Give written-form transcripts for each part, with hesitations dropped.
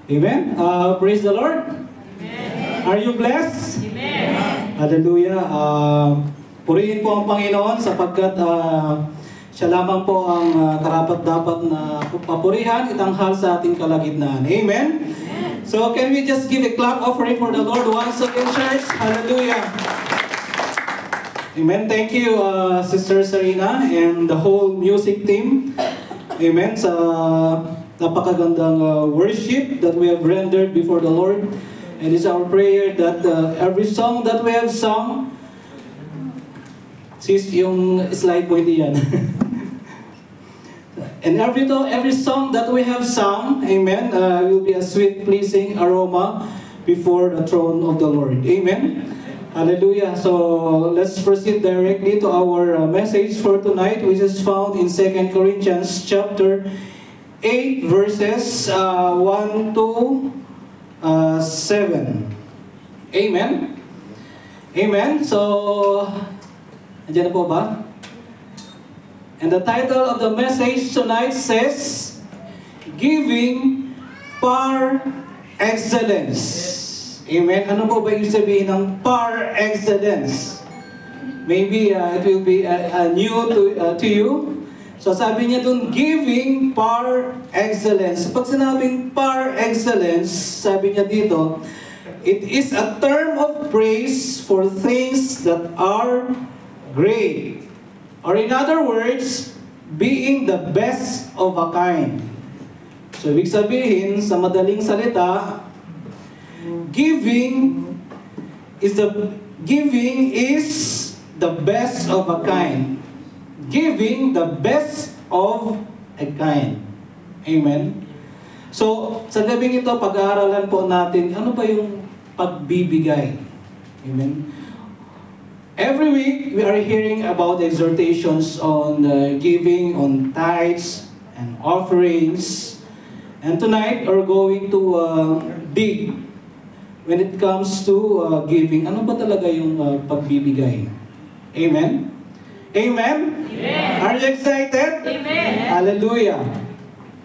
Amen? Praise the Lord. Amen. Are you blessed? Amen. Hallelujah. Purihin po ang Panginoon sapagkat siya lamang po ang karapat-dapat na papurihan, itanghal sa ating kalagitnaan. Amen? Amen. So can we just give a clap offering for the Lord once again, church? Hallelujah. Amen. Thank you, Sister Serena and the whole music team. Amen. Sa napakagandang worship that we have rendered before the Lord. And it's our prayer that every song that we have sung, sis, yung slide mo hindi yan. And every song that we have sung, amen, will be a sweet, pleasing aroma before the throne of the Lord. Amen. Hallelujah. So let's proceed directly to our message for tonight, which is found in 2 Corinthians chapter 8, verses 1 to 7. Amen. Amen. So, andyan na po ba? And the title of the message tonight says, Giving Par Excellence. Amen. Ano po ba yung sabihin ng par excellence? Maybe it will be new to you. So sabi niya dun, giving par excellence. Pag sinabing par excellence, sabi niya dito, it is a term of praise for things that are great. Or in other words, being the best of a kind. So ibig sabihin, sa madaling salita, Giving is the best of a kind. Giving the best of a kind. Amen. So, sa gabing ito, pag-aaralan po natin, ano ba yung pagbibigay? Amen. Every week, we are hearing about exhortations on giving, on tithes and offerings. And tonight, we're going to dig when it comes to giving, ano ba talaga yung pagbibigay? Amen? Amen? Amen. Are you excited? Amen. Hallelujah.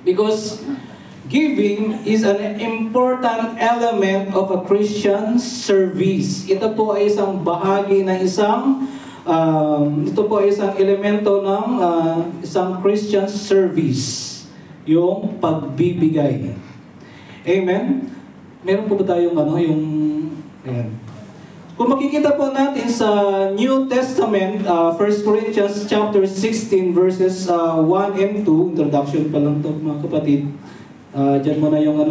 Because giving is an important element of a Christian service. Ito po ay isang bahagi ng ito po ay isang elemento ng isang Christian service. Yung pagbibigay. Amen? Meron po ba tayong ayan. Kung makikita po natin sa New Testament, 1 Corinthians chapter 16 verses 1 and 2, introduction pa lang to mga kapatid. Diyan mo na yung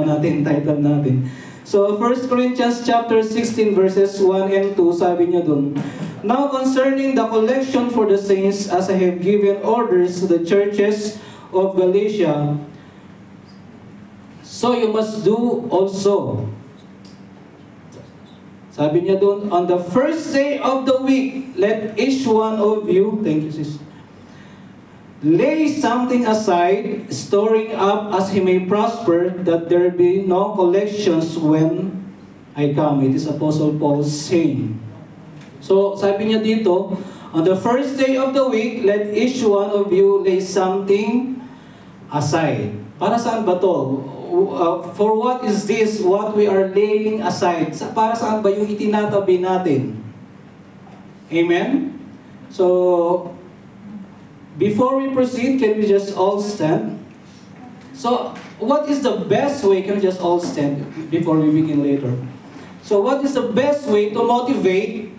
title natin. So 1 Corinthians chapter 16 verses 1 and 2, sabi niya dun, Now concerning the collection for the saints, as I have given orders to the churches of Galatia, so you must do also. Sabi niya doon, on the first day of the week, let each one of you, thank you sis, lay something aside, storing up as he may prosper, that there be no collections when I come. It is Apostle Paul's saying. So sabi niya dito, on the first day of the week, let each one of you lay something aside. Para saan ba to? For what is this, what we are laying aside? Para saan ba yung itinatabi natin? Amen? So, before we proceed, can we just all stand? So, what is the best way? Can we just all stand before we begin later? So, what is the best way to motivate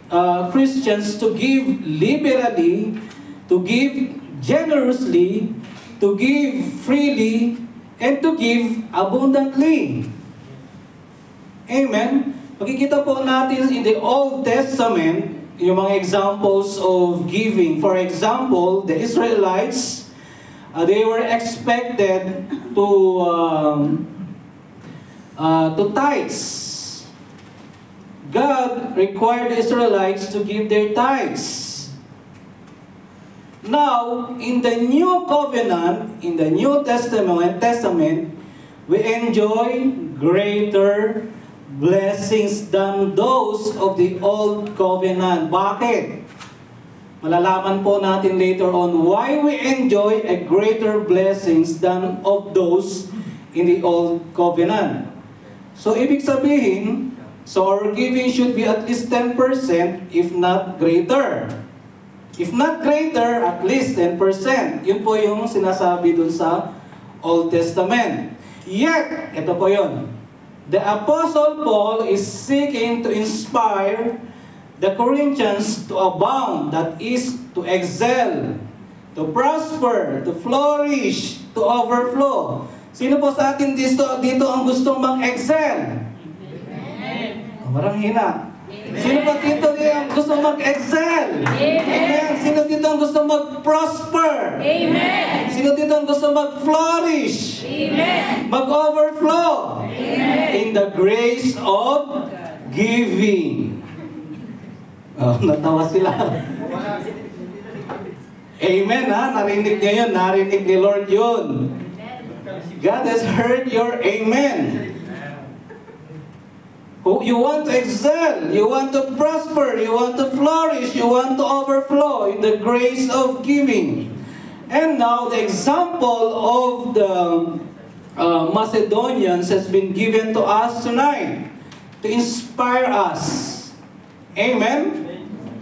Christians to give liberally, to give generously, to give freely, and to give abundantly? Amen? Makikita po natin in the Old Testament, yung mga examples of giving. For example, the Israelites, they were expected to tithes. God required the Israelites to give their tithes. Now, in the New Covenant, in the New Testament, we enjoy greater blessings than those of the Old Covenant. Bakit? Malalaman po natin later on why we enjoy a greater blessings than of those in the Old Covenant. So, ibig sabihin, so our giving should be at least 10%, if not greater. If not greater, at least 10%. Yun po yung sinasabi dun sa Old Testament. Yet, ito po yun. The Apostle Paul is seeking to inspire the Corinthians to abound, that is, to excel, to prosper, to flourish, to overflow. Sino po sa atin dito ang gustong mag-excel? Parang hina. Sino pa dito ang gustong mag-excel? Amen. Sino dito ang gustong mag-prosper? Amen. Sino dito ang gustong mag-flourish? Amen. Mag-overflow? Amen. In the grace of giving. Oh, natawa sila. Amen, ha? Narinig niya yun. Narinig ni Lord yun. God has heard your amen. You want to excel, you want to prosper, you want to flourish, you want to overflow in the grace of giving. And now the example of the Macedonians has been given to us tonight to inspire us. Amen?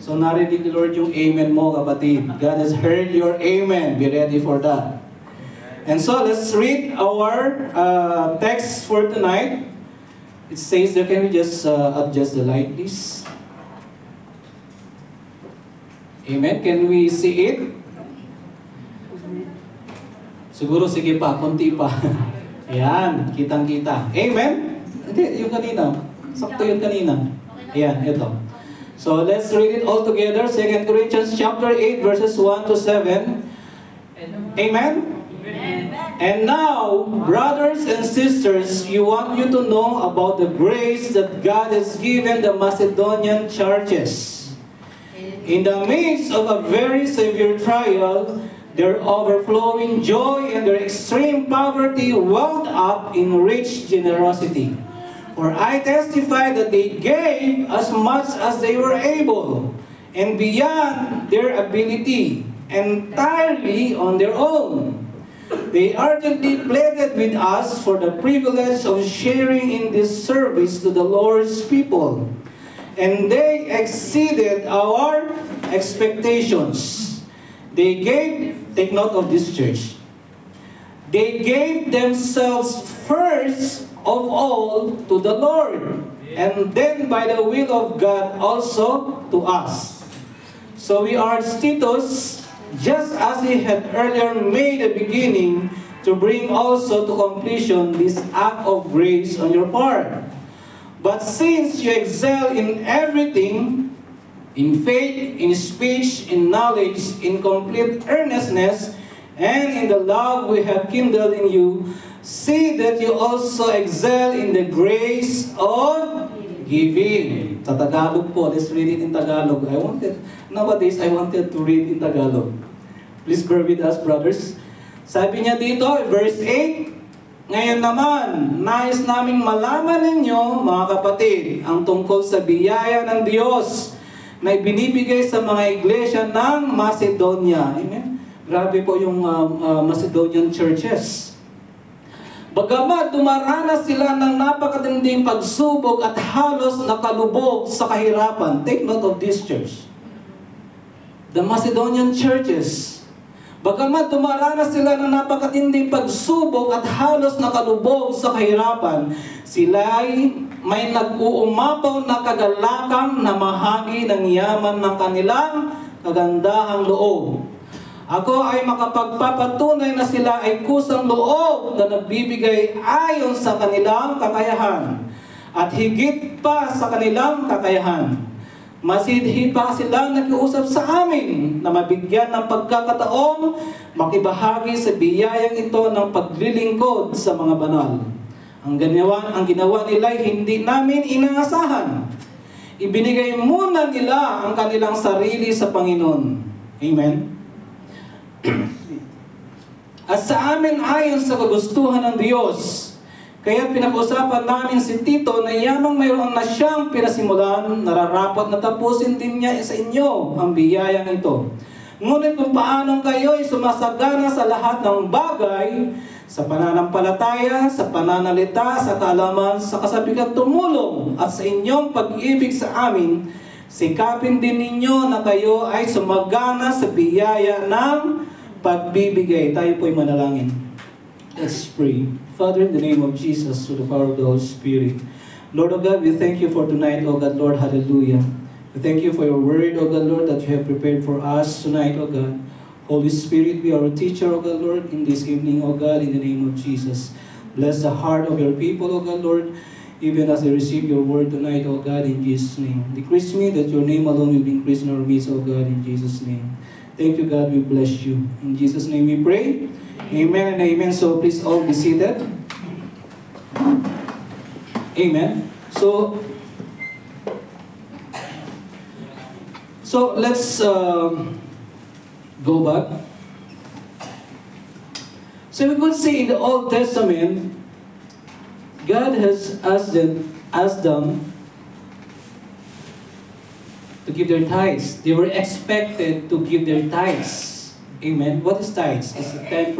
So narinig ni Lord yung amen mo, kapatid. God has heard your amen. Be ready for that. And so let's read our text for tonight. It says there, can we just adjust the light, please? Amen. Can we see it? Siguro sige pa, konti pa. Ayan, kitang-kita. Amen? Hindi, yung kanina. Sakto yung kanina. Ayan, ito. So let's read it all together. 2 Corinthians chapter 8, verses 1 to 7. Amen? And now, brothers and sisters, you want you to know about the grace that God has given the Macedonian churches. In the midst of a very severe trial, their overflowing joy and their extreme poverty welled up in rich generosity. For I testify that they gave as much as they were able, and beyond their ability, entirely on their own. They ardently pleaded with us for the privilege of sharing in this service to the Lord's people. And they exceeded our expectations. They gave, take note of this church, they gave themselves first of all to the Lord, and then by the will of God also to us. So we urge Titus, just as he had earlier made a beginning, to bring also to completion this act of grace on your part. But since you excel in everything, in faith, in speech, in knowledge, in complete earnestness, and in the love we have kindled in you, see that you also excel in the grace of giving. Sa Tagalog po, let's read it in Tagalog. Nowadays, I wanted to read in Tagalog. Please bear with us, brothers. Sabi niya dito, verse 8, ngayon naman, nais naming malaman ninyo, mga kapatid, ang tungkol sa biyaya ng Diyos na ibinibigay sa mga iglesia ng Macedonia. Amen? Grabe po yung Macedonian churches. Bagamat dumaranas sila ng napakatinding pagsubok at halos nakalubog sa kahirapan. Take note of this church. The Macedonian churches. Bagamat dumaranas sila ng napakatinding pagsubok at halos nakalubog sa kahirapan, sila ay may nag-uumapaw na kagalakang na mahagi ng yaman ng kanilang kagandahang loob. Ako ay makapagpapatunay na sila ay kusang loob na nagbibigay ayon sa kanilang kakayahan at higit pa sa kanilang kakayahan. Masidhi pa silang nakiusap sa amin na mabigyan ng pagkakataong makibahagi sa biyayang ito ng paglilingkod sa mga banal. Ang ginawa nila ay hindi namin inaasahan. Ibinigay muna nila ang kanilang sarili sa Panginoon. Amen? At sa amin ayon sa kagustuhan ng Diyos, kaya pinag-usapan namin si Tito na yamang mayroon na siyang pinasimulan, nararapat na tapusin din niya sa inyo ang biyayang ito. Ngunit kung paanong kayo ay sumasagana sa lahat ng bagay, sa pananampalataya, sa pananalita, sa kaalaman, sa kasabikan tumulong at sa inyong pag-ibig sa amin, sikapin din ninyo na kayo ay sumagana sa biyaya ng pagbibigay. Tayo po'y manalangin. Let's pray. Father, in the name of Jesus, through the power of the Holy Spirit, Lord of God, we thank you for tonight, O God, Lord, hallelujah. We thank you for your word, O God, Lord, that you have prepared for us tonight, O God. Holy Spirit, be our teacher, O God, Lord, in this evening, O God, in the name of Jesus. Bless the heart of your people, O God, Lord, even as they receive your word tonight, O God, in Jesus' name. Decrease me that your name alone will be increased in our midst, O God, in Jesus' name. Thank you, God. We bless you. In Jesus' name we pray. Amen and amen. So please all be seated. Amen. So let's go back. So we could see in the Old Testament, God has asked them to give their tithes. They were expected to give their tithes. Amen. What is tithes? It's 10%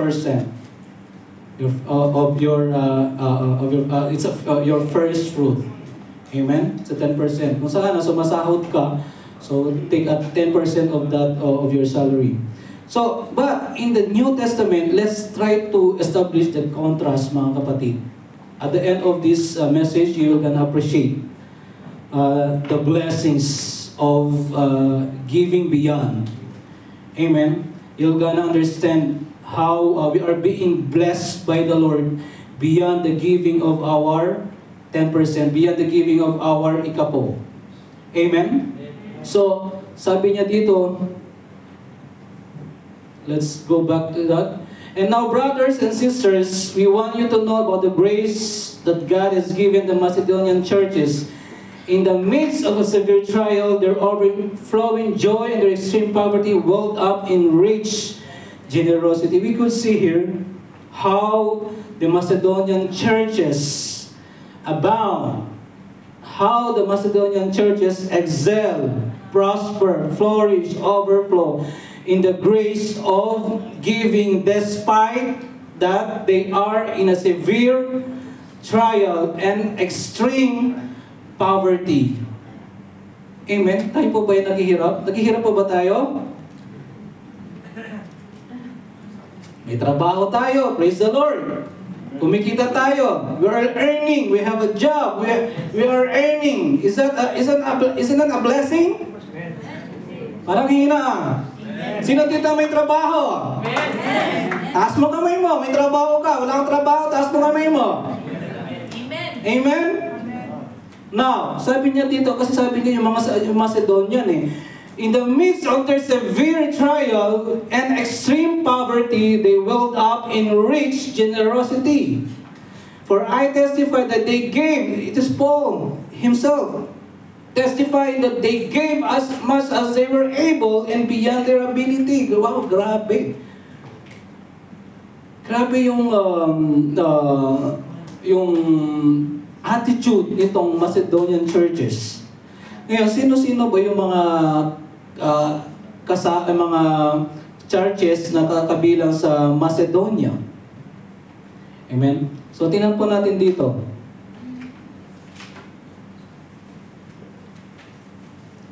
of your first fruit. Amen. It's 10%. Kung saan sumasahod ka, so take a 10% of that of your salary. So, but in the New Testament, let's try to establish the contrast, mga kapatid. At the end of this message, you can appreciate the blessings of giving beyond. Amen. You're gonna understand how we are being blessed by the Lord beyond the giving of our 10%, beyond the giving of our ikapo. Amen? So, sabi niya dito, let's go back to that. And now, brothers and sisters, we want you to know about the grace that God has given the Macedonian churches. In the midst of a severe trial, their overflowing joy and their extreme poverty welled up in rich generosity. We could see here how the Macedonian churches abound, how the Macedonian churches excel, prosper, flourish, overflow in the grace of giving, despite that they are in a severe trial and extreme poverty. Amen? Tayo po ba yung naghihirap? Naghihirap po ba tayo? May trabaho tayo. Praise the Lord. Kumikita tayo. We are earning. We have a job. We are earning. Isn't that a blessing? Parang hina. Sino dito may trabaho? Taas mo kamay mo. May trabaho ka. Wala kang trabaho. Taas mo kamay mo. Amen? Now, sabi niya dito, kasi sabi niya yung Macedonian in the midst of their severe trial and extreme poverty, they welled up in rich generosity. For I testify that they gave, it is Paul himself, testifying that they gave as much as they were able and beyond their ability. Wow, grabe. Grabe yung attitude nitong Macedonian churches. Ngayon, sino-sino ba yung mga mga churches na kabilang sa Macedonia? Amen? So, tingnan po natin dito.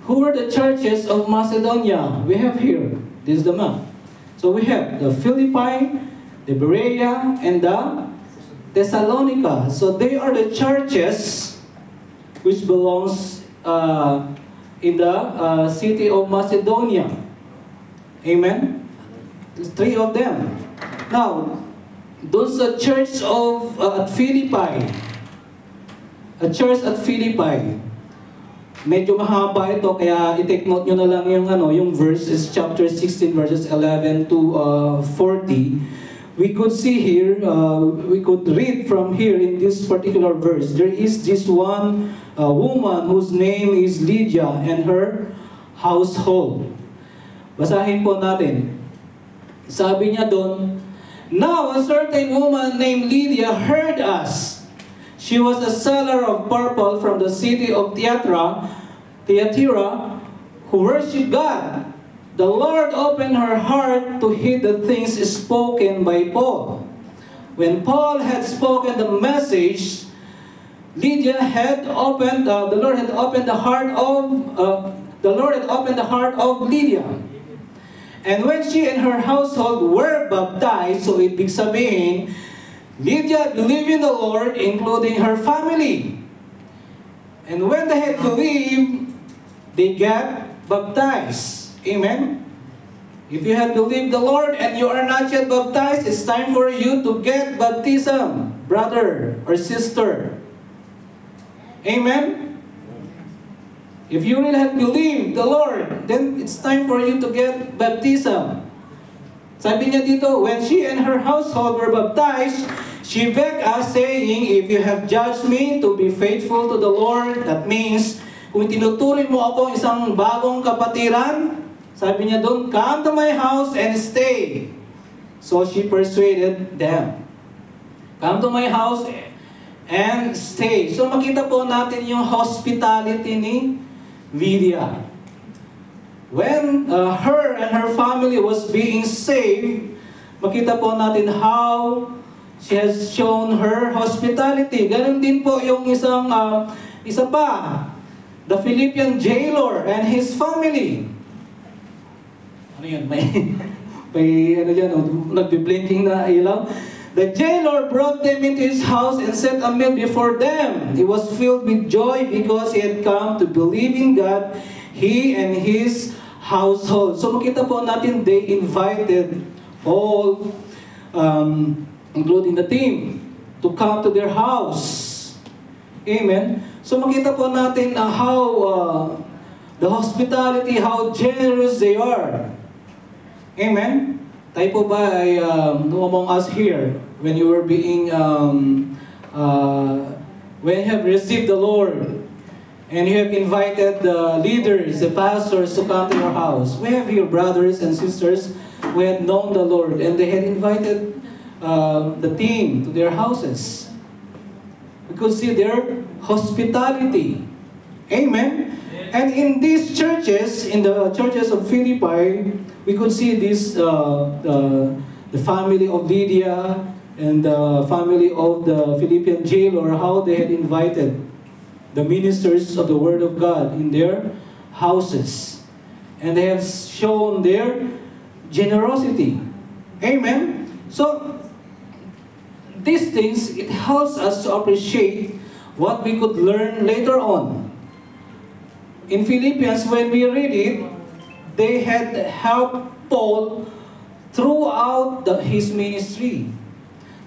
Who were the churches of Macedonia? We have here. This is the map. So, we have the Philippi, the Berea, and the Thessalonica. So they are the churches which belongs in the city of Macedonia. Amen? There's 3 of them. Now, those church of at Philippi. A church at Philippi. Medyo mahaba ito, kaya i-take note nyo na lang yung verses, chapter 16, verses 11 to 40. We could see here, we could read from here in this particular verse. There is this one woman whose name is Lydia and her household. Basahin po natin. Sabi niya doon, now a certain woman named Lydia heard us. She was a seller of purple from the city of Thyatira, who worshiped God. The Lord opened her heart to hear the things spoken by Paul. when Paul had spoken the message, Lydia had opened, the Lord had opened the heart of Lydia. And when she and her household were baptized, so ibig sabihin, Lydia believed in the Lord, including her family. And when they had believed, they got baptized. Amen? If you have believed the Lord and you are not yet baptized, it's time for you to get baptism, brother or sister. Amen? If you really have believed the Lord, then it's time for you to get baptism. Sabi niya dito, when she and her household were baptized, she begged us saying, if you have judged me to be faithful to the Lord, that means, kung tinuturing mo ako isang bagong kapatiran, sabi niya doon, come to my house and stay. So she persuaded them. Come to my house and stay. So makita po natin yung hospitality ni Lydia. When her and her family was being saved, makita po natin how she has shown her hospitality. Ganun din po yung isa pa, the Philippian jailer and his family. Ano yun? May ano dyan, nagbi-blinking na ilaw. The jailer brought them into his house and set a meal before them. He was filled with joy because he had come to believe in God, he and his household. So makita po natin, they invited all, including the team, to come to their house. Amen? So makita po natin how the hospitality, how generous they are. Amen? Tayo po ba ay among us here, when you were being, when you have received the Lord, and you have invited the leaders, the pastors to come to your house. We have here brothers and sisters who had known the Lord, and they had invited the team to their houses. We could see their hospitality. Amen? And in these churches, in the churches of Philippi, we could see this, the family of Lydia and the family of the Philippian jailer, how they had invited the ministers of the Word of God in their houses. And they have shown their generosity. Amen? So, these things, it helps us to appreciate what we could learn later on. In Philippians, when we read it, they had helped Paul throughout his ministry.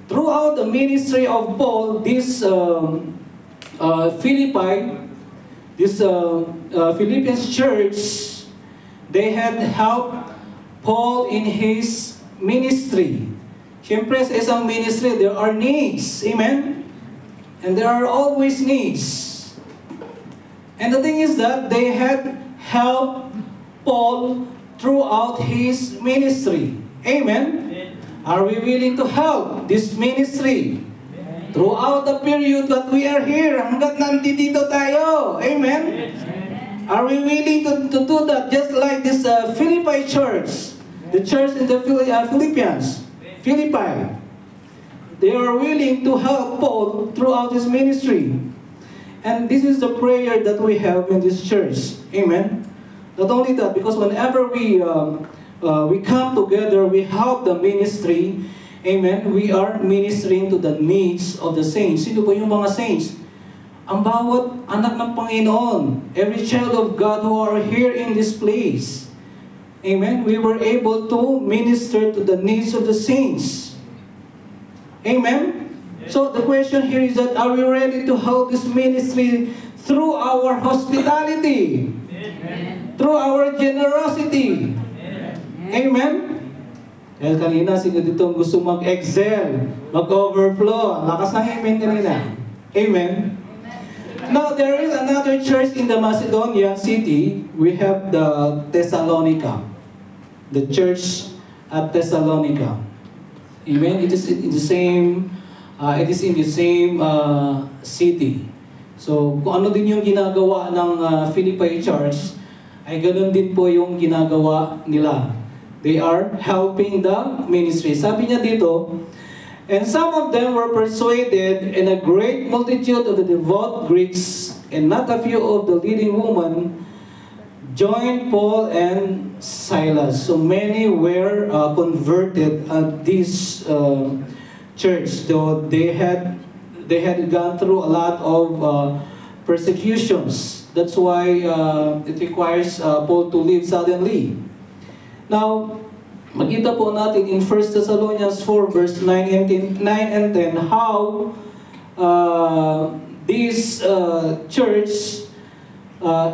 Throughout the ministry of Paul, this Philippians church, they had helped Paul in his ministry. Siyempre, sa isang ministry, there are needs. Amen? And there are always needs. And the thing is that they had helped Paul throughout his ministry. Amen? Are we willing to help this ministry throughout the period that we are here, hanggat nandito tayo? Amen? Are we willing to do that, just like this Philippi church, the church in the Philippians, Philippi? They are willing to help Paul throughout his ministry. And this is the prayer that we have in this church. Amen? Not only that, because whenever we come together, we help the ministry. Amen? We are ministering to the needs of the saints. Sino ba yung mga saints? Ang bawat anak ng Panginoon, every child of God who are here in this place. Amen? We were able to minister to the needs of the saints. Amen? So the question here is that, are we ready to help this ministry through our hospitality? Amen. Through our generosity? Amen? Kaya kanina, sino dito gusto mag-excel, mag-overflow? Lakas ng amen kanina. Amen? Now, there is another church in the Macedonian city. We have the Thessalonica. The church at Thessalonica. Amen? It is in the same city. So, kung ano din yung ginagawa ng Philippi Church, ay ganoon din po yung ginagawa nila. They are helping the ministry. Sabi niya dito, And some of them were persuaded, and a great multitude of the devout Greeks, and not a few of the leading women, joined Paul and Silas. So many were converted at this church, though they had gone through a lot of persecutions. That's why it requires Paul to leave suddenly. Now, makita po natin in 1 Thessalonians 4 verse 9 and 10 how this church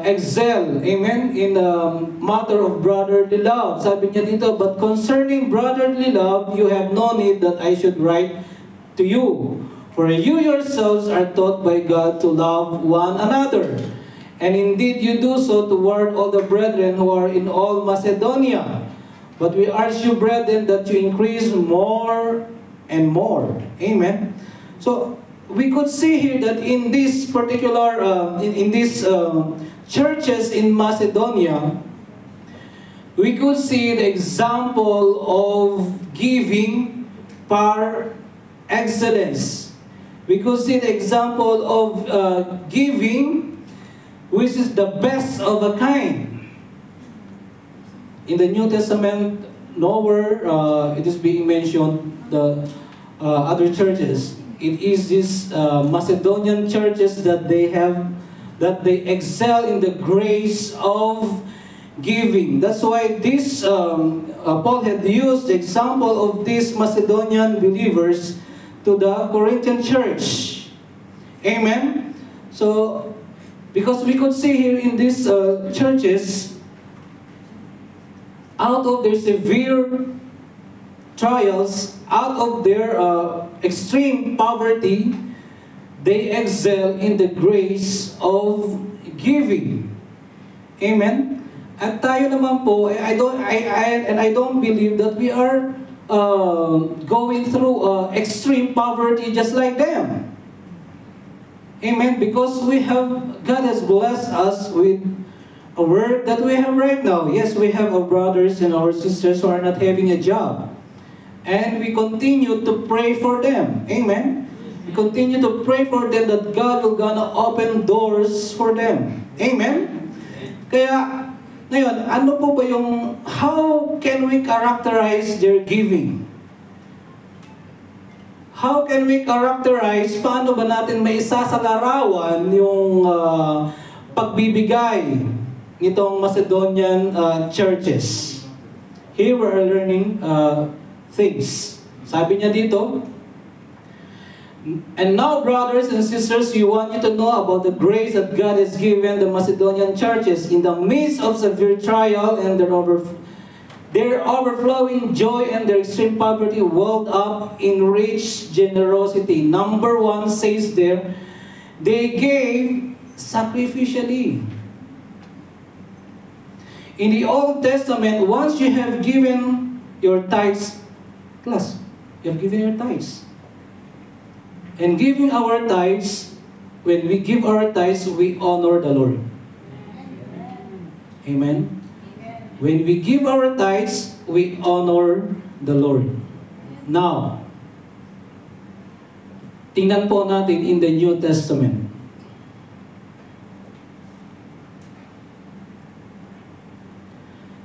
excel, amen, in the matter of brotherly love. Sabi niya dito, but concerning brotherly love, you have no need that I should write to you. For you yourselves are taught by God to love one another. And indeed you do so toward all the brethren who are in all Macedonia. But we urge you, brethren, that you increase more and more. Amen. So, we could see here that in this particular, in these churches in Macedonia, we could see the example of giving par excellence. We could see the example of giving, which is the best of a kind. In the New Testament, nowhere it is being mentioned the other churches. It is these Macedonian churches that they excel in the grace of giving. That's why this Paul had used the example of these Macedonian believers to the Corinthian church. Amen. So, because we could see here in these churches, out of their severe trials, out of their extreme poverty, they excel in the grace of giving. Amen? At tayo naman po, I don't believe that we are going through extreme poverty just like them. Amen? Because God has blessed us with a word that we have right now. Yes, we have our brothers and our sisters who are not having a job. And we continue to pray for them. Amen? We continue to pray for them that God will gonna open doors for them. Amen? Kaya, ngayon, ano po ba how can we characterize their giving? How can we characterize, paano ba natin may isasalarawan yung pagbibigay nitong Macedonian churches? Here we are learning things. Sabi niya dito, and now, brothers and sisters, we want you to know about the grace that God has given the Macedonian churches in the midst of severe trial and their overflowing joy and their extreme poverty welled up in rich generosity. Number 1 says there, they gave sacrificially. In the Old Testament, once you have given your tithes, class, you have given your tithes. And giving our tithes, when we give our tithes, we honor the Lord. Amen? When we give our tithes, we honor the Lord. Now, tingnan po natin in the New Testament.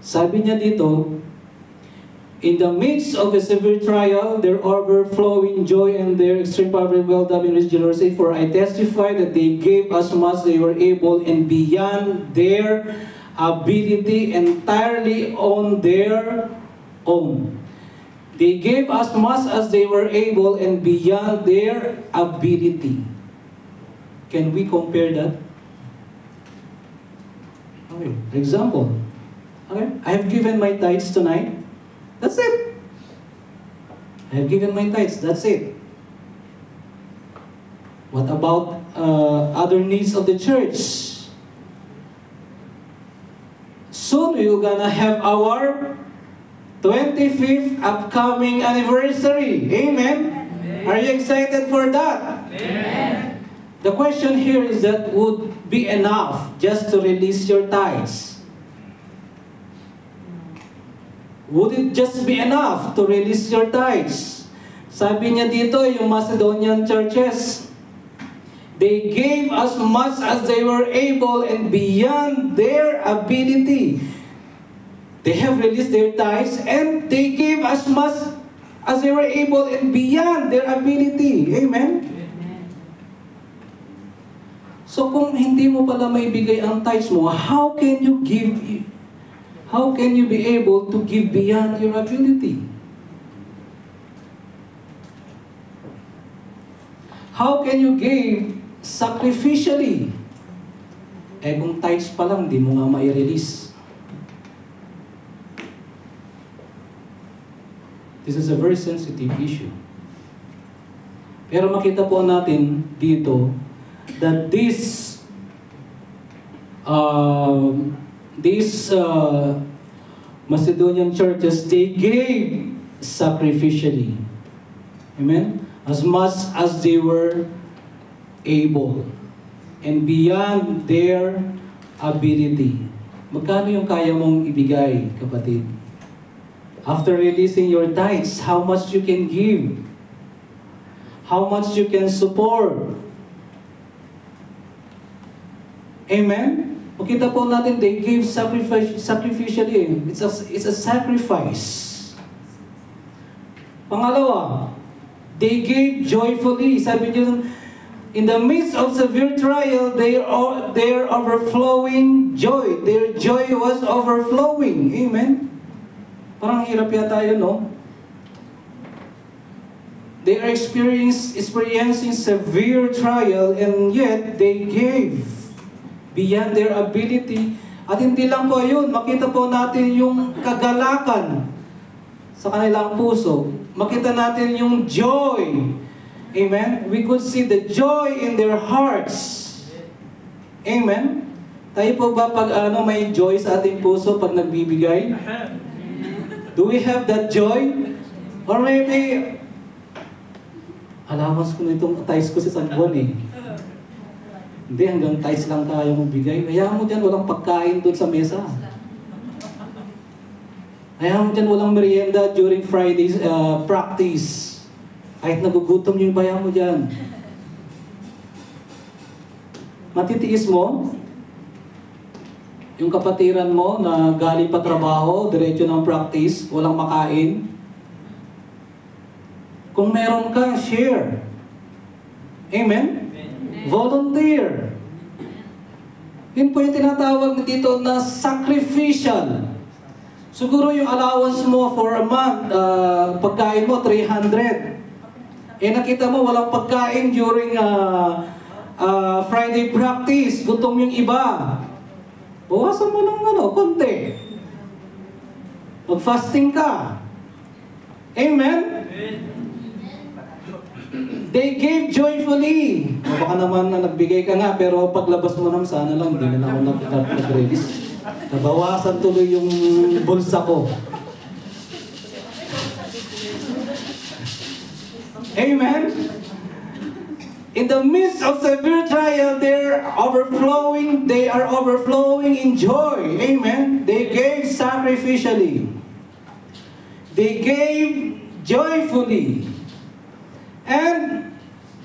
Sabi niya dito, in the midst of a severe trial, their overflowing joy and their extreme poverty welled up in rich generosity, for I testify that they gave as much as they were able and beyond their ability, entirely on their own. They gave as much as they were able and beyond their ability. Can we compare that? Okay, example. Okay, I have given my tithes tonight. That's it. I have given my tithes. That's it. What about other needs of the church? Soon we're gonna have our 25th upcoming anniversary. Amen? Amen. Are you excited for that? Amen. The question here is that would be enough just to release your tithes? Would it just be enough to release your tithes? Sabi niya dito, yung Macedonian churches, they gave as much as they were able and beyond their ability. They have released their tithes and they gave as much as they were able and beyond their ability. Amen? So kung hindi mo pala maibigay ang tithes mo, how can you be able to give beyond your ability? How can you give sacrificially? Eh kung tithes pa lang, di mo nga mai-release. This is a very sensitive issue. Pero makita po natin dito that these Macedonian churches, they gave sacrificially. Amen? As much as they were able and beyond their ability. Magkano yung kaya mong ibigay, kapatid? After releasing your tithes, how much you can give? How much you can support? Amen? Makita po natin, they gave sacrificially. It's a sacrifice. Pangalawa, they gave joyfully. Sabi niyo, in the midst of severe trial, their overflowing joy. Their joy was overflowing. Amen? Parang hirap yata yun, no? They are experiencing severe trial and yet they gave beyond their ability. At hindi lang po yun, makita po natin yung kagalakan sa kanilang puso. Makita natin yung joy. Amen? We could see the joy in their hearts. Amen? Tayo po ba pag may joy sa ating puso pag nagbibigay? Do we have that joy? Or maybe, allowance ko na itong tithes ko sa San Juan eh. Hindi, hanggang tithes lang tayo mong bigay. Hayaan mo dyan, walang pagkain doon sa mesa. Hayaan mo dyan, walang merienda during Friday's practice. Kahit nagugutom yung bayan mo dyan. Matitiis mo, yung kapatiran mo na galing pa trabaho, diretso ng practice, walang makain. Kung meron ka, share. Amen? Volunteer. Yun po yung tinatawag dito na sacrificial. Siguro yung allowance mo for a month, pagkain mo 300. Eh nakita mo walang pagkain during Friday practice, gutom yung iba. Bawasan mo ng konti. Mag-fasting ka. Amen? They gave joyfully. Baka naman na nagbigay ka nga, pero paglabas mo naman, sana lang, hindi na ako nag-release. Nabawasan tuloy yung bulsa ko. Amen? In the midst of severe trial, they are overflowing in joy. Amen? They gave sacrificially. They gave joyfully. And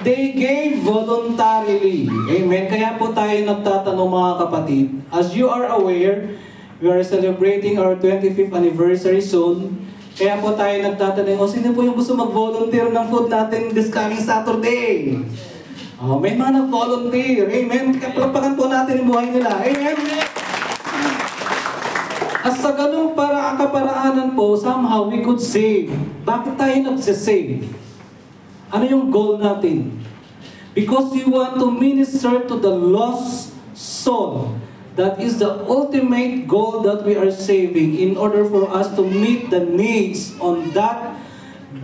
they gave voluntarily. Amen? Kaya po tayo nagtatanong mga kapatid. As you are aware, we are celebrating our 25th anniversary soon. Kaya po tayo nagtatanong, sino po yung gusto mag-volunteer ng food natin this coming Saturday? May mga nag-volunteer. Amen? Kapalapakan po natin yung buhay nila. Amen? At sa ganung kaparaanan po, somehow we could save. Bakit tayo nagsasave? Ano yung goal natin? Because we want to minister to the lost soul. That is the ultimate goal that we are saving in order for us to meet the needs on that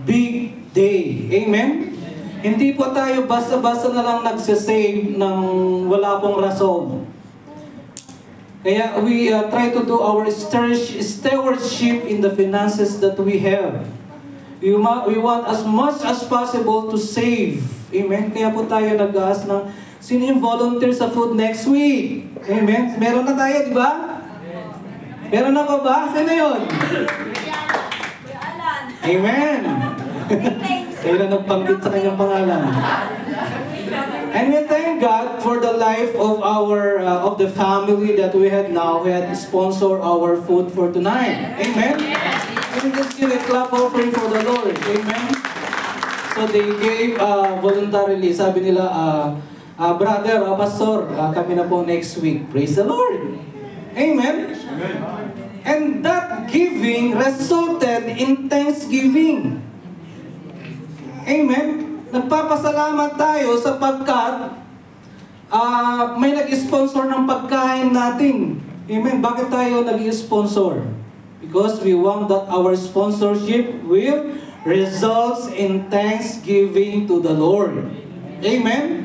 big day. Amen? Hindi po tayo basta-basta na lang nagsasave ng wala pong rason. Kaya we try to do our stewardship in the finances that we have. We want as much as possible to save. Amen? Kaya po tayo nag-aas ng sino yung volunteer sa food next week? Amen? Meron na tayo, di ba? Meron na pa ba? Sino yun? Amen. Kayo na nagbanggit sa kanyang pangalan. And we thank God for the life of our of the family that we had now. We had sponsor our food for tonight. Amen. And let's give a clap offering for the Lord. Amen. So they gave voluntarily. Sabi nila, brother, pastor, kami na po next week. Praise the Lord. Amen. And that giving resulted in thanksgiving. Amen. Nagpapasalamat tayo sapagkat may nag-sponsor ng pagkain natin. Amen. Bakit tayo nag-sponsor? Because we want that our sponsorship will result in thanksgiving to the Lord. Amen.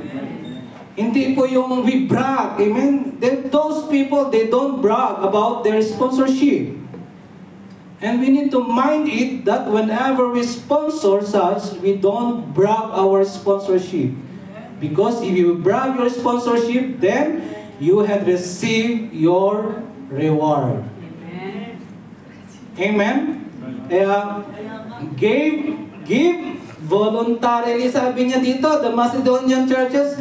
Hindi po yung we brag. Amen. Those people, they don't brag about their sponsorship. And we need to mind it that whenever we sponsor such, we don't brag our sponsorship. Because if you brag your sponsorship, then you have received your reward. Amen? Kaya, give voluntarily. Sabi niya dito, the Macedonian churches,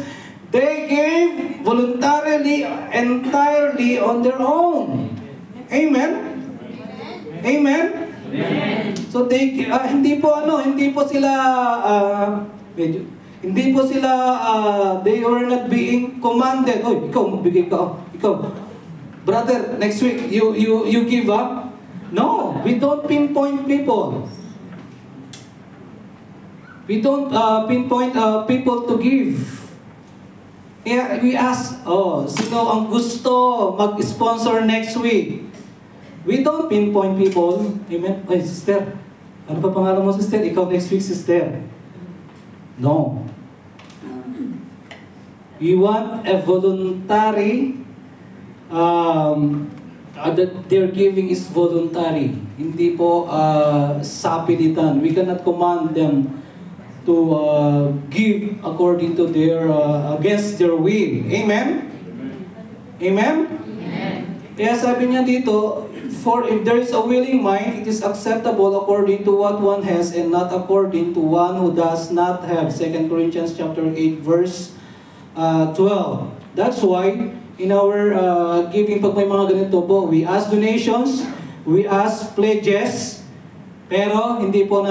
they gave voluntarily, entirely on their own. Amen? Amen? Amen. So they hindi po sila they were not being commanded. Oh, ikaw magbigay ka. Ikaw. Brother, next week you give up. No, we don't pinpoint people. We don't pinpoint people to give. Yeah, we ask, sino ang gusto mag-sponsor next week? We don't pinpoint people. Amen? Ay, sister. Ano pa pangalan mo, sister? Ikaw next week, sister. No. We want a voluntary, that their giving is voluntary. Hindi po sapilitan. We cannot command them to give according to their, against their will. Amen? Amen? Kaya sabi niya dito, for if there is a willing mind, it is acceptable according to what one has and not according to one who does not have. 2 Corinthians chapter 8 verse 12. That's why in our giving, pag may mga ganito po, we ask donations, we ask pledges, pero hindi po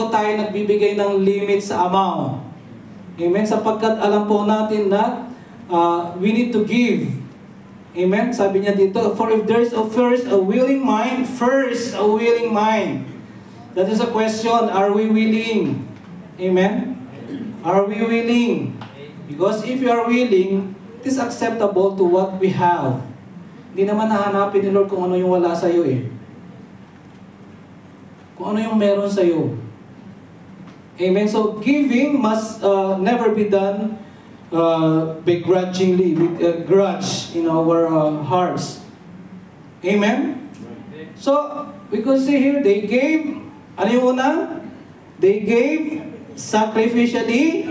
tayo nagbibigay ng limit sa amount. Amen? Sapagkat alam po natin na we need to give. Amen? Sabi niya dito, for if there's first a willing mind, that is a question, are we willing? Amen? Are we willing? Because if you are willing, it is acceptable to what we have. Hindi naman nahanapin ni Lord kung ano yung wala sa'yo eh. Kung ano yung meron sa'yo. Amen? So giving must never be done begrudgingly, with a grudge in our hearts. Amen? So, we could see here, they gave, ano yung una? They gave sacrificially,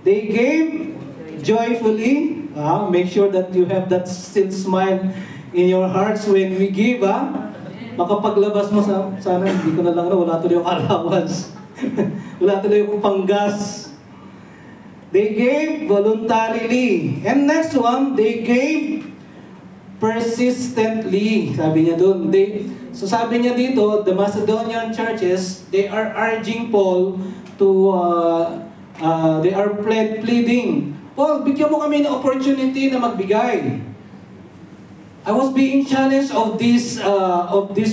they gave joyfully. Make sure that you have that still smile in your hearts when we give. Makapaglabas mo sana, hindi ko na lang, wala tuloy yung allowance. Wala tuloy yung panggas. They gave voluntarily. And next one, they gave persistently. Sabi niya doon. So sabi niya dito, the Macedonian churches, they are urging Paul to, they are pleading, Paul, bigyan mo kami ng opportunity na magbigay. I was being challenged of this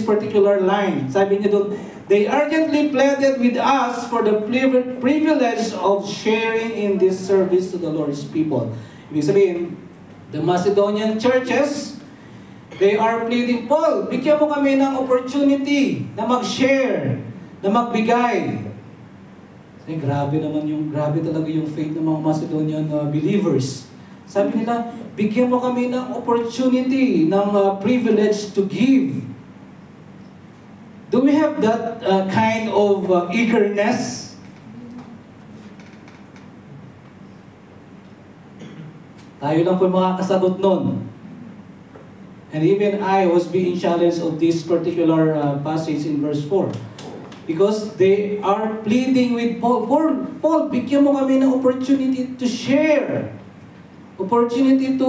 particular line. Sabi niya doon, they urgently pleaded with us for the privilege of sharing in this service to the Lord's people. Ibig sabihin, the Macedonian churches, they are pleading, Paul, bigyan mo kami ng opportunity na mag-share, na magbigay. Kasi grabe talaga yung faith ng mga Macedonian believers. Sabi nila, bigyan mo kami ng opportunity, ng privilege to give. Do we have that kind of eagerness? Tayo lang po makakasagot nun. And even I was being challenged of this particular passage in verse 4. Because they are pleading with Paul. Paul, bigyan mo kami ng opportunity to share. Opportunity to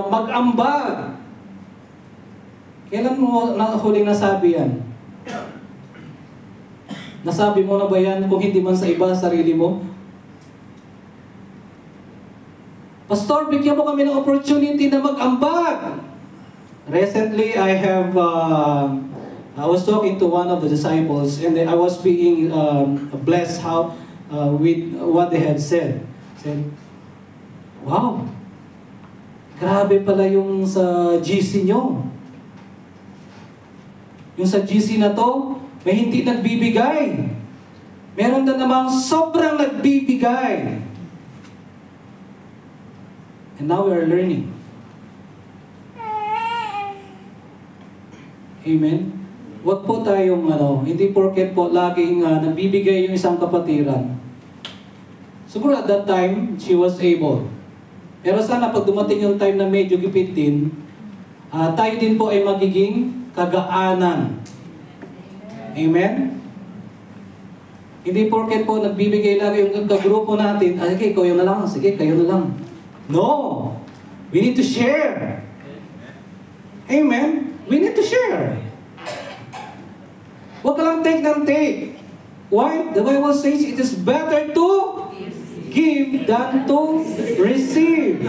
mag-ambag. Kailan mo huling nasabi yan? Nasabi mo na ba yan kung hindi man sa iba, sarili mo? Pastor, bigyan mo kami ng opportunity na mag-ambag. Recently, I was talking to one of the disciples and I was being blessed with what they had said. Said, wow, grabe pala yung sa GC nyo. Yung sa GC na to, may hindi nagbibigay. Meron na namang sobrang nagbibigay. And now we are learning. Amen? Huwag po tayong, hindi porket po laging nagbibigay yung isang kapatiran. Siguro at that time, she was able. Pero sana pag dumating yung time na medyo gipitin, tayo din po ay magiging kagaanan. Amen? Hindi porket po nagbibigay lagi yung kagrupo natin, sige, kayo na lang, sige, kayo na lang. No! We need to share. Amen? We need to share. Huwag ka lang take ng take. Why? The Bible says it is better to give than to receive.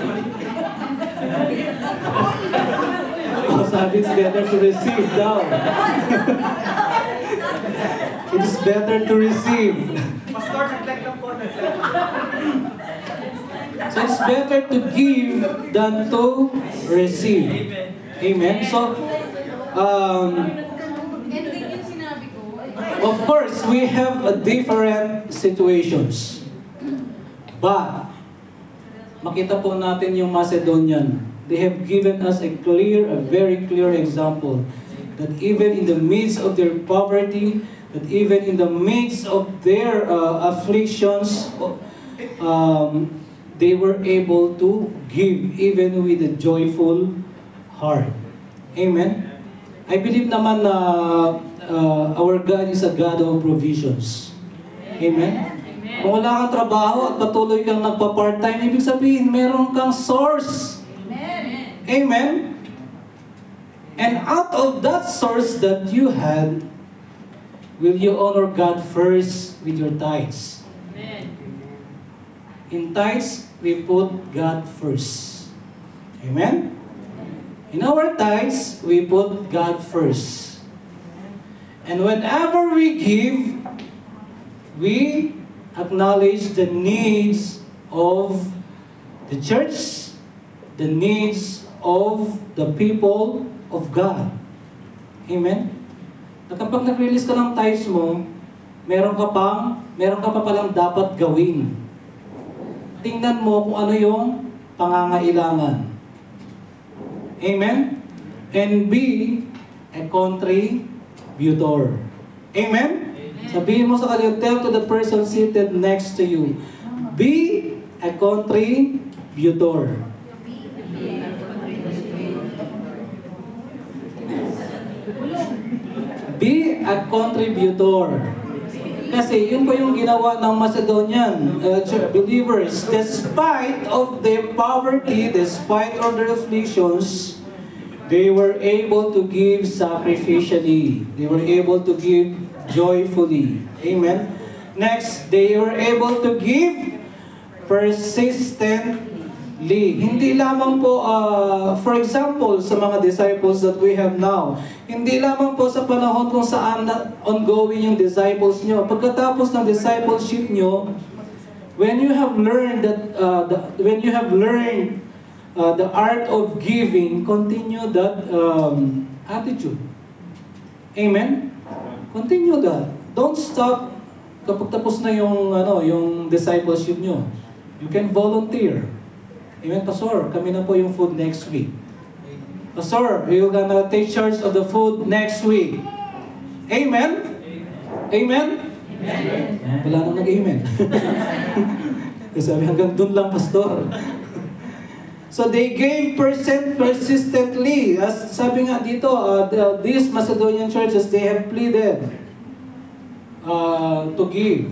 Oh, sabi it's better to receive daw. It is better to receive. Pastor, nag-like lang po. So it's better to give than to receive. Amen? So, of course, we have different situations. But, makita po natin yung Macedonian. They have given us a very clear example that even in the midst of their poverty, that even in the midst of their afflictions, they were able to give even with a joyful heart. Amen? I believe naman na our God is a God of provisions. Amen? Kung wala kang trabaho at patuloy kang nagpa-part-time, ibig sabihin, meron kang source. Amen? And out of that source that you had, will you honor God first with your tithes? In tithes, we put God first. Amen? In our tithes, we put God first. And whenever we give, we acknowledge the needs of the church, the needs of the people of God. Amen? Na kapag nag-release ka ng tithes mo, meron ka pa palang dapat gawin. Tingnan mo kung ano yung pangangailangan. Amen? And be a contributor. Amen? Sabihin mo sa kanila, tell to the person seated next to you, be a contributor. Be a contributor. Kasi yun po yung ginawa ng Macedonian believers. Despite of their poverty, despite of their afflictions, they were able to give sacrificially. They were able to give joyfully. Amen? Next, they were able to give persistently. Hindi lamang po, for example, sa mga disciples that we have now, hindi lamang po sa panahon kung saan ongoing yung disciples nyo. Pagkatapos ng discipleship nyo, when you have learned the art of giving, continue that attitude. Amen? Continue that. Don't stop kapag tapos na yung discipleship nyo. You can volunteer. Amen, Pastor, kami na po yung food next week. Pastor, you're gonna take charge of the food next week. Amen? Amen? Amen? Wala nang nag-amen. Sabi hanggang dun lang, Pastor. So they gave persistently. As sabi nga dito, these Macedonian churches, they have pleaded. to give.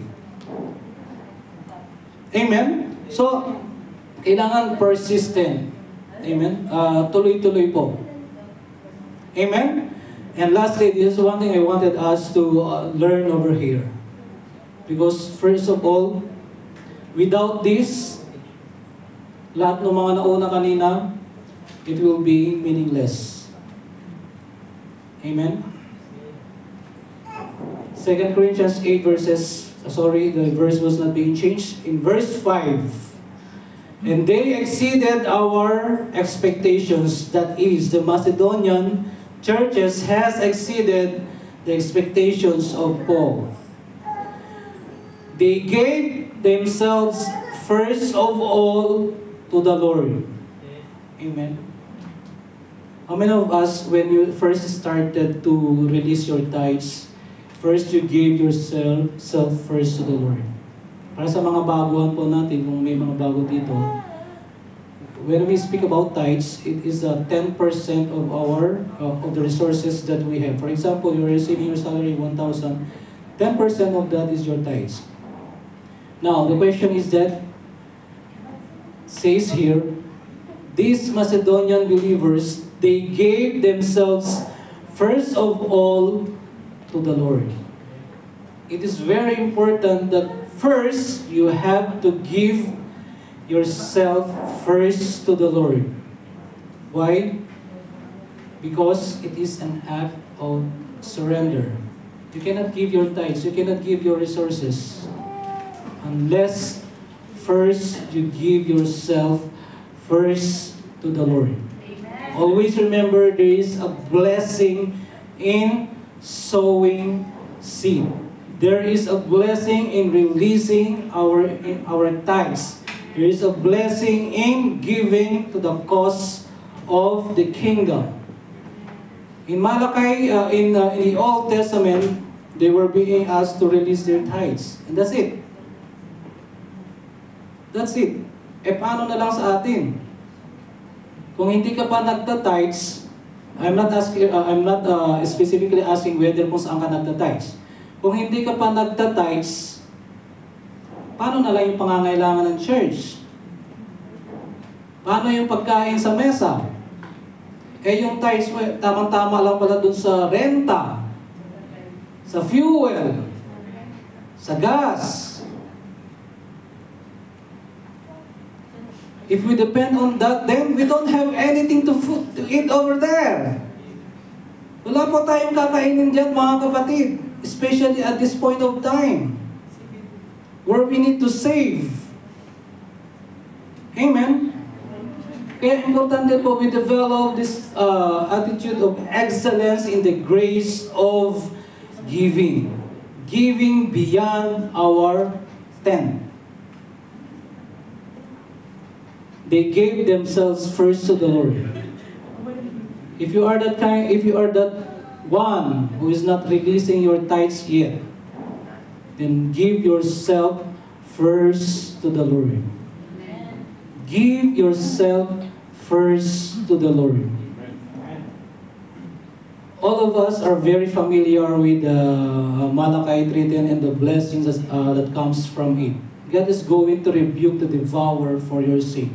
Amen? So, kailangan persistent. Amen? Tuloy-tuloy po. Amen? And lastly, this is one thing I wanted us to learn over here. Because first of all, without this, lahat ng mga nauna kanina, it will be meaningless. Amen? 2 Corinthians 8 verses, the verse was not being changed. In verse 5, and they exceeded our expectations, that is, the Macedonian churches has exceeded the expectations of Paul. They gave themselves first of all to the Lord. Amen. How many of us, when you first started to release your tithes, first you gave yourself first to the Lord? Para sa mga baguhan po natin, kung may mga bago dito, when we speak about tithes, it is 10% of our of the resources that we have. For example, you're receiving your salary 1,000, 10% of that is your tithes. Now, the question is that, says here, these Macedonian believers, they gave themselves first of all to the Lord. It is very important that first you have to give yourself first to the Lord. Why? Because it is an act of surrender. You cannot give your tithes, you cannot give your resources unless first you give yourself first to the Lord. Amen. Always remember, there is a blessing in sowing seed. There is a blessing in releasing our tithes. There is a blessing in giving to the cause of the kingdom. In Malachi, in the Old Testament, they were being asked to release their tithes. And that's it. That's it. E paano na lang sa atin? Kung hindi ka pa nagta-tithes, I'm not specifically asking whether kung saan ka nagta-tithes. Kung hindi ka pa nagta-tithes, paano na lang yung pangangailangan ng church? Paano yung pagkain sa mesa? Eh yung tithes, tamang-tama lang pala dun sa renta, sa fuel, sa gas. If we depend on that, then we don't have anything to eat over there. Wala po tayong kakainin dyan, mga kapatid. Especially at this point of time, where we need to save. Amen? Kaya importante po we develop this attitude of excellence in the grace of giving. Giving beyond our tent. They gave themselves first to the Lord. If you are that one who is not releasing your tithes yet, then give yourself first to the Lord. Amen. Give yourself first to the Lord. All of us are very familiar with Malachi 3:10 and the blessings that comes from it. God is going to rebuke the devourer for your sake.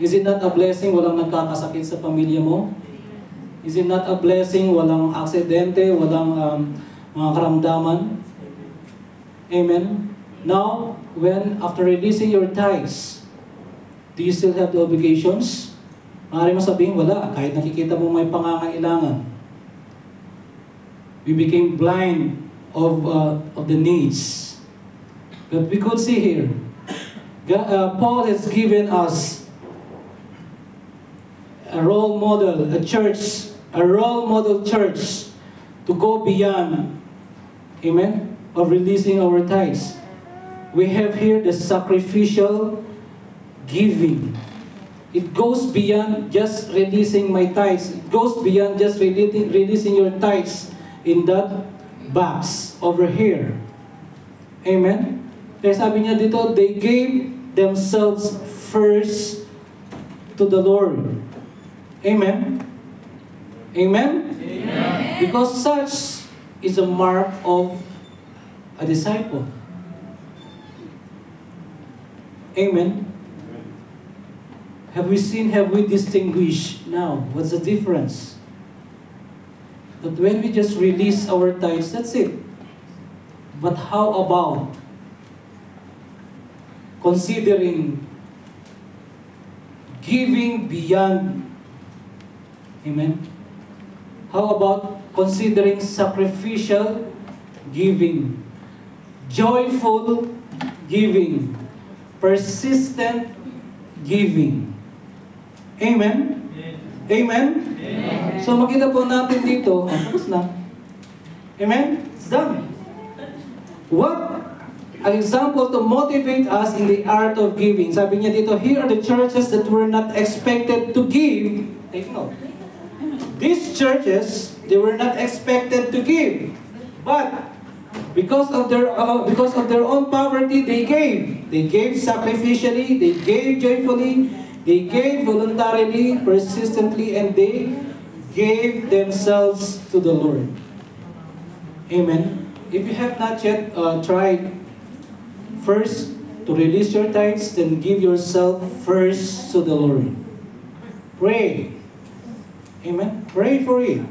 Is it not a blessing walang nagkakasakit sa pamilya mo? Is it not a blessing walang aksidente, walang mga karamdaman? Amen? Now, after releasing your tithes, do you still have the obligations? Maaari mo sabihin, wala, kahit nakikita mo may pangangailangan. We became blind of the needs. But we could see here, Paul has given us a role model, a role model church to go beyond, amen, of releasing our tithes. We have here the sacrificial giving. It goes beyond just releasing my tithes. It goes beyond just releasing your tithes in that box over here. Amen? Kaya sabi niya dito, they gave themselves first to the Lord. Amen? Amen? Amen. Because such is a mark of a disciple. Amen. Have we distinguished now? What's the difference? That when we just release our tithes, that's it. But how about considering giving beyond? Amen. How about considering sacrificial giving, joyful giving, persistent giving? Amen? Amen? Amen. So makita po natin dito, tapos na. Amen? It's done. What an example to motivate us in the art of giving. Sabi niya dito, here are the churches that were not expected to give. Take note. These churches, they were not expected to give. But because of their own poverty, they gave. They gave sacrificially, they gave joyfully, they gave voluntarily, persistently, and they gave themselves to the Lord. Amen. If you have not yet tried first to release your tithes, then give yourself first to the Lord. Pray. Amen. Pray for it.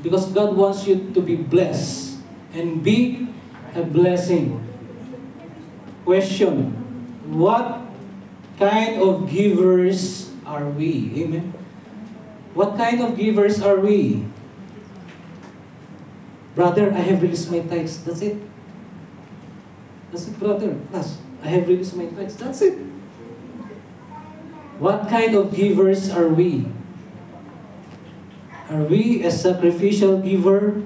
Because God wants you to be blessed and be a blessing. Question: what kind of givers are we? Amen. What kind of givers are we? Brother, I have released my tithes. That's it. That's it, brother. Class, I have released my tithes. That's it. What kind of givers are we? Are we a sacrificial giver?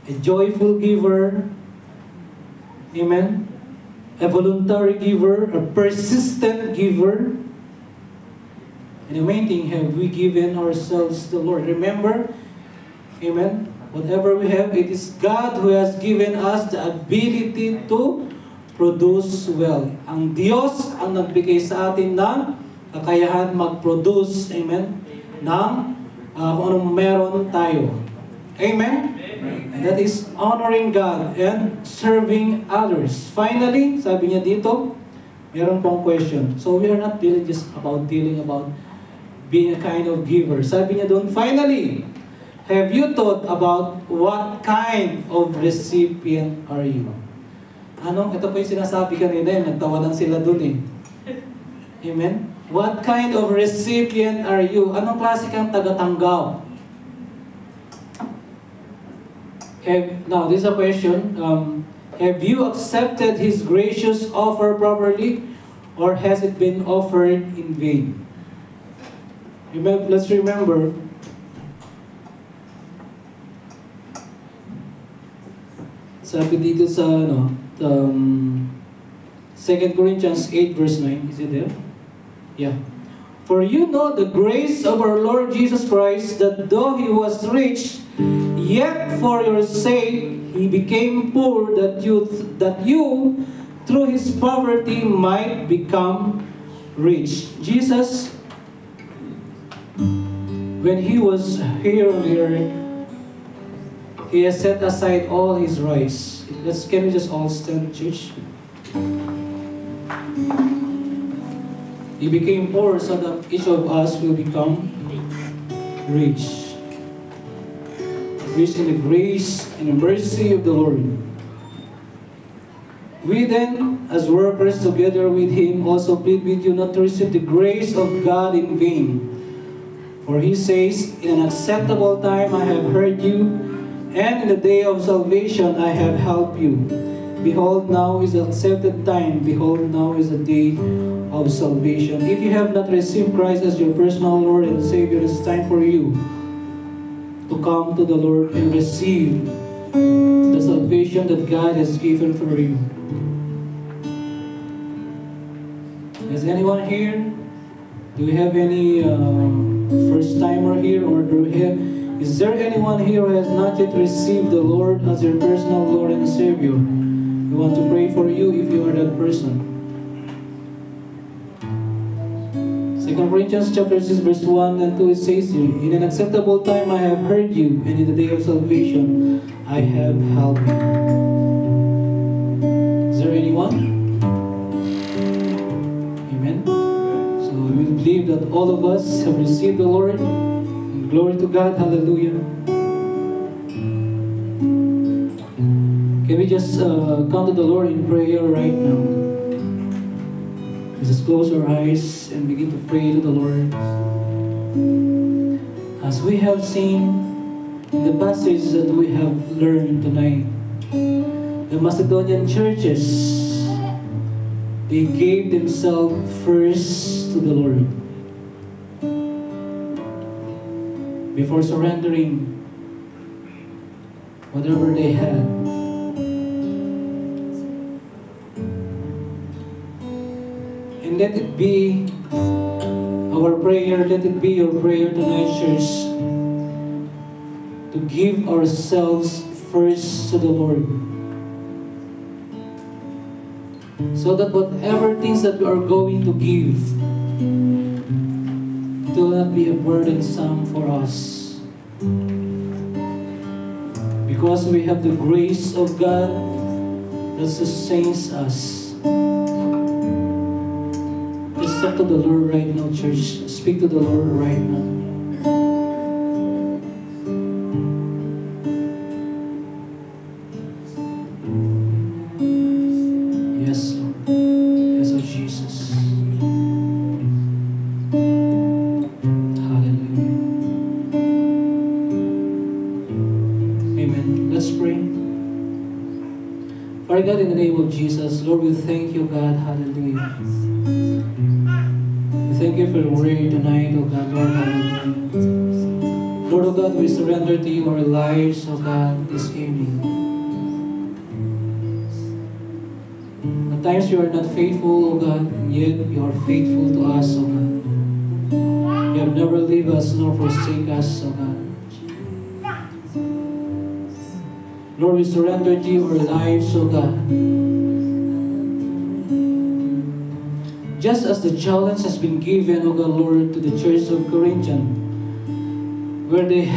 A joyful giver? Amen? A voluntary giver? A persistent giver? And the main thing, have we given ourselves to the Lord? Remember, amen, whatever we have, it is God who has given us the ability to produce well. Ang Diyos ang nagbigay sa atin ng kakayahan mag-produce, amen, ng kung anong meron tayo. Amen? And that is honoring God and serving others. Finally, sabi niya dito, meron pong question. So we are not dealing just about being a kind of giver. Sabi niya doon, finally, have you thought about what kind of recipient are you? Ito po yung sinasabi kanina, nagtawanan sila doon eh. Amen? What kind of recipient are you? Anong klase kang tagatanggap? Now, this is a question. Have you accepted His gracious offer properly, or has it been offered in vain? Let's remember, sabi dito sa 2 Corinthians 8 verse 9. Is it there? Yeah. For you know the grace of our Lord Jesus Christ, that though He was rich, yet for your sake He became poor, that you through His poverty might become rich. Jesus, when He was here on the earth, He has set aside all His rights. Can we just all stand, church? He became poor so that each of us will become rich. Rich in the grace and the mercy of the Lord. We then, as workers together with Him, also plead with you not to receive the grace of God in vain. For He says, in an acceptable time I have heard you, and in the day of salvation I have helped you. Behold, now is the accepted time. Behold, now is the day of salvation. If you have not received Christ as your personal Lord and Savior, it's time for you to come to the Lord and receive the salvation that God has given for you. Is anyone here? Do we have any first-timer here, or is there anyone here who has not yet received the Lord as your personal Lord and Savior? We want to pray for you if you are that person. 2 Corinthians chapter 6 verse 1 and 2, it says here, in an acceptable time I have heard you, and in the day of salvation I have helped you. Anyone? Amen. So we believe that all of us have received the Lord. And glory to God. Hallelujah. Can we just come to the Lord in prayer right now? Let's just close our eyes and begin to pray to the Lord. As we have seen in the passage that we have learned tonight, the Macedonian churches, they gave themselves first to the Lord before surrendering whatever they had. And let it be our prayer, let it be your prayer tonight, church, to give ourselves first to the Lord. So that whatever things that we are going to give, it will not be a burdensome for us. Because we have the grace of God that sustains us. Just talk to the Lord right now, church. Speak to the Lord right now. Yes, Lord. Yes, oh Jesus. Hallelujah. Amen. Let's pray. Father God, in the name of Jesus, Lord, we thank you, God. Hallelujah. We thank you for your word tonight, oh God, Lord. Hallelujah. Lord, oh God, we surrender to you our lives, oh God, this evening. At times you are not faithful, oh God, and yet you are faithful to us, oh God. You have never leave us nor forsake us, oh God. Lord, we surrender to you our lives, oh God. Just as the challenge has been given, oh God, Lord, to the church of Corinthians, where there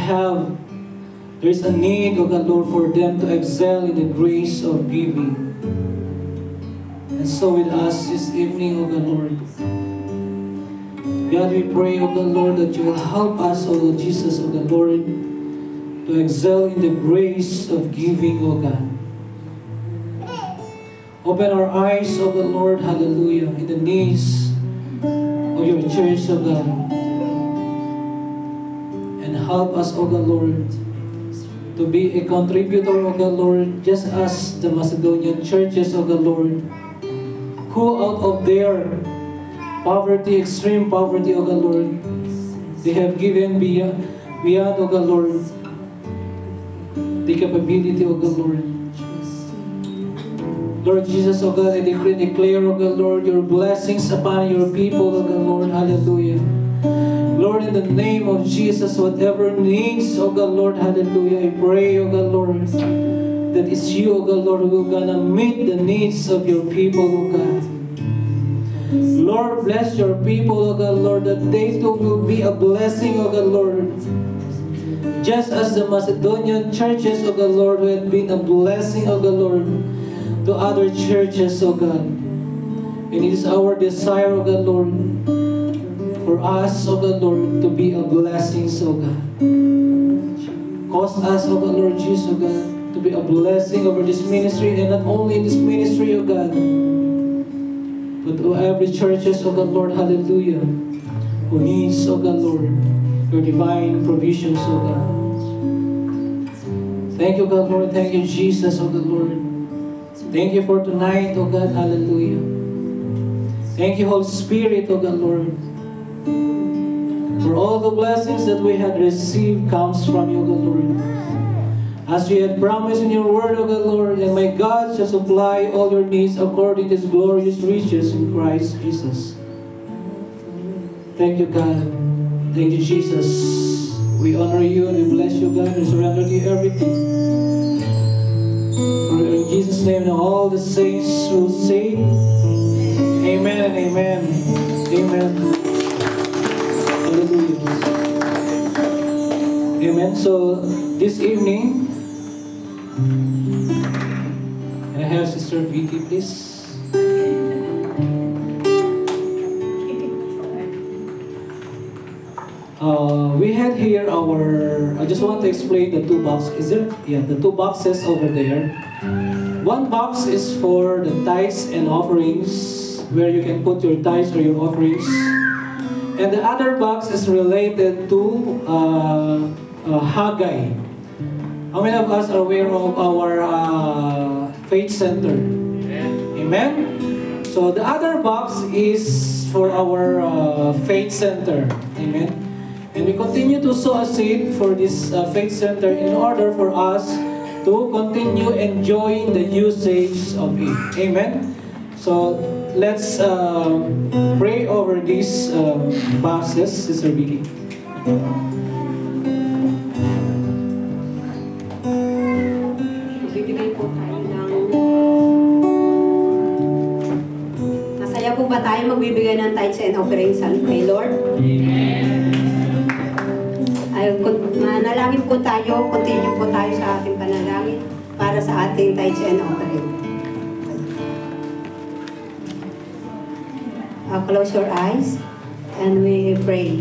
is a need, oh God, Lord, for them to excel in the grace of giving. And so with us this evening, oh God, Lord, God, we pray, oh God, Lord, that you will help us, oh Lord Jesus, oh God, Lord, to excel in the grace of giving, oh God. Open our eyes, oh God, Lord, hallelujah, in the needs of your church, oh God. And help us, oh God, Lord, to be a contributor, oh God, Lord, just as the Macedonian churches, oh God, Lord, who out of their poverty, extreme poverty, oh God, Lord, they have given beyond, oh God, Lord, the capability, oh God, Lord. Lord Jesus, oh God, I decree and declare, oh God, Lord, your blessings upon your people, oh God, Lord, hallelujah. Lord, in the name of Jesus, whatever needs, oh God, Lord, hallelujah, I pray, oh God, Lord, that it's you, oh God, Lord, who are gonna meet the needs of your people, oh God. Lord, bless your people, oh God, Lord, that they too will be a blessing, oh God, Lord. Just as the Macedonian churches, oh God, Lord, who had been a blessing, oh God, Lord, to other churches, oh God. And it is our desire, oh God, Lord, for us, oh God, Lord, to be a blessing, oh God. Cause us, oh God, Lord Jesus, oh God, to be a blessing over this ministry, and not only in this ministry, oh God, but to every churches, oh God, Lord, hallelujah, who needs, oh God, Lord, your divine provisions, oh God. Thank you, God, Lord. Thank you, Jesus, oh God, Lord. Thank you for tonight, oh God, hallelujah. Thank you, Holy Spirit, oh God, Lord, for all the blessings that we had received comes from you, oh God, Lord. As you had promised in your word, O God, Lord, and my God shall supply all your needs according to his glorious riches in Christ Jesus. Thank you, God. Thank you, Jesus. We honor you and we bless you, God, and surrender to you everything. For in Jesus' name, and all the saints will say, Amen and Amen. Amen. Hallelujah. Amen. So this evening, can I have Sister Vicky, please? we had here our, I just want to explain the two boxes. Is there? Yeah, the two boxes over there. One box is for the tithes and offerings, where you can put your tithes or your offerings. And the other box is related to Haggai. How many of us are aware of our faith center? Amen? So the other box is for our faith center. Amen? And we continue to sow a seed for this faith center in order for us to continue enjoying the usage of it. Amen? So let's pray over these boxes, Sister Vicky. Bibigay po tayo ng... Masaya po ba tayo magbibigay ng tithes and offerings kay Lord? Amen. Ay, manalangin po tayo, continue po tayo sa ating panalangin para sa ating tithes and offering. Close your eyes and we pray.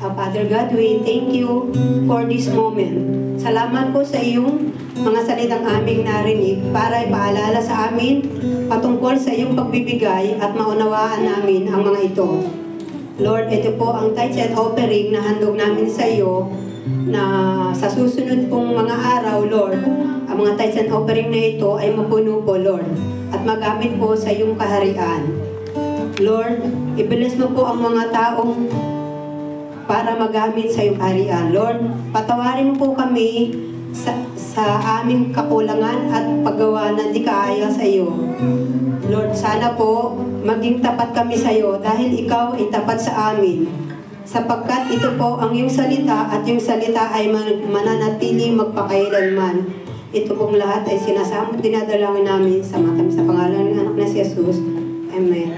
Father God, we thank you for this moment. Salamat po sa iyong mga salitang aming narinig para ipaalala sa amin patungkol sa iyong pagbibigay at maunawaan namin ang mga ito. Lord, ito po ang tithes and offering na handog namin sa iyo na sa susunod pong mga araw, Lord, ang mga tithes and offering na ito ay mapuno po, Lord, at magamit po sa iyong kaharian. Lord, i-bless mo po ang mga taong para magamit sa iyong kaharian. Lord, patawarin mo po kami sa aming kakulangan at paggawa na di kaaya sa iyo. Lord, sana po maging tapat kami sa iyo dahil ikaw ay tapat sa amin. Sapagkat ito po ang iyong salita at yung salita ay mananatili magpakailanman. Ito pong lahat ay sinasama dinadalangin namin sa matamis na pangalan ng anak na si Jesus. Amen.